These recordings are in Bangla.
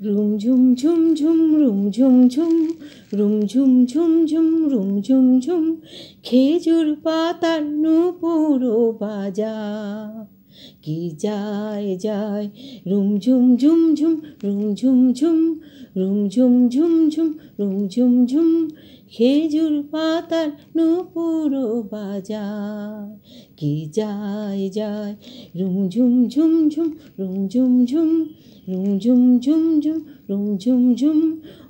রুম ঝুম ঝুম ঝুম রুম ঝুম ঝুম রুম ঝুম ঝুম ঝুম রুম ঝুম ঝুম খেজুর পাতার নূপুর বাজা কি যায় যায় রুম ঝুম ঝুম ঝুম রুম ঝুম ঝুম রুম ঝুম ঝুম ঝুম রুম ঝুম ঝুম খেজুর পাতার নূপুর বাজা কি যায় যায় রুম ঝুম ঝুম ঝুম রুম ঝুম ঝুম রুম ঝুম ঝুম ঝুম রুম ঝুম ঝুম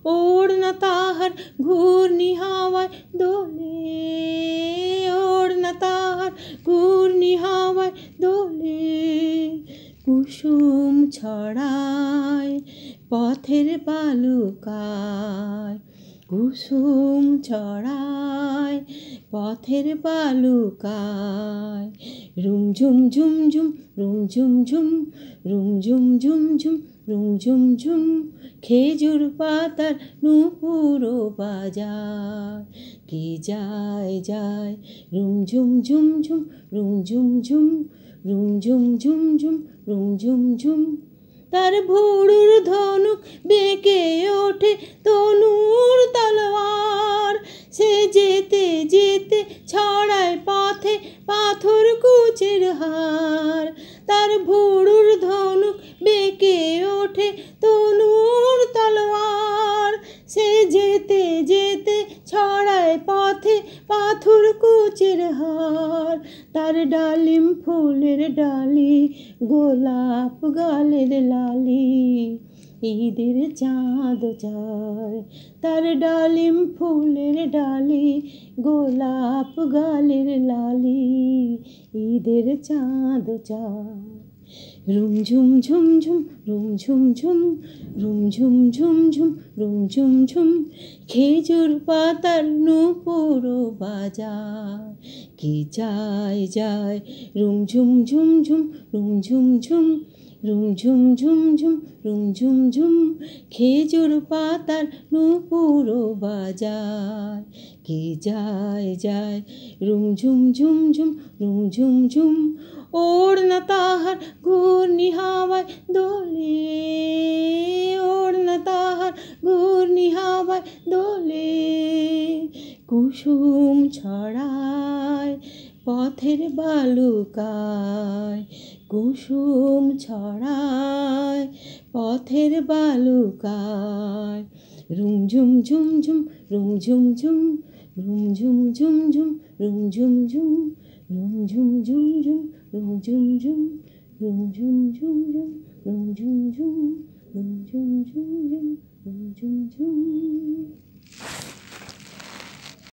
ওড়না তাহার ঘূর্ণি হাওয়ায় দোলে ওড়না তাহার ঘূর্ণি হাওয়ায় দোলে কুসুম ছড়ায় পথের বালুকায় কুসুম ছড়ায় পথের বালুকায় রুম ঝুম ঝুম ঝুম রুম ঝুম ঝুম রুম ঝুম ঝুম ঝুম রুম ঝুম ঝুম খেজুর পাতার নূপুর বাজায় কি যায় যায় রুম ঝুম ঝুম ঝুম রুম ঝুম ঝুম রুম ঝুম ঝুম ঝুম রুম ঝুম ঝুম তার ভুরুর ধনুক বেঁকে ওঠে তনুর তলোয়ার সে যেতে যেতে ছড়ায় পথে পাথর কুচের হার তার ভুরুর ধনুক বেঁকে ওঠে তনুর তলোয়ার সে যেতে যেতে ছড়ায় পথে পাথর কুচের হার তার ডালিম ফুলের ডালি গোলাপ গালের লালি ঈদের চাঁদ যায় তার ডালিম ফুলের ডালি গোলাপ গালের লালি ঈদের চাঁদ যায় রুম ঝুম ঝুম ঝুম রুম ঝুম ঝুম রুম ঝুম ঝুম ঝুম রুম ঝুম ঝুম খেজুর পাতার নূপুর বাজায় কি যায় যায় রুম ঝুম ঝুম ঝুম রুম ঝুম ঝুম রুম ঝুম ঝুম ঝুম রুম ঝুম ঝুম খেজুর পাতার নূপুর বাজায় কি যায় যায় রুম ঝুম ঝুম ঝুম রুম ঝুম ঝুম ওড়না তাহার ঘূর্ণি হাওয়ায় দোলে ওড়না তাহার ঘূর্ণি হাওয়ায় দোলে কুসুম ছড়ায় পথের বালুকায় কুসুম ছড়ায় পথের বালুকায় রুম ঝুম ঝুম ঝুম রুম ঝুম ঝুম রুম ঝুম ঝুম ঝুম রুম ঝুম ঝুম রুম ঝুম ঝুম ঝুম রুম ঝুম ঝুম রুম ঝুম ঝুম ঝুম রুম ঝুম ঝুম রুম ঝুম ঝুম ঝুম রুম ঝুম ঝুম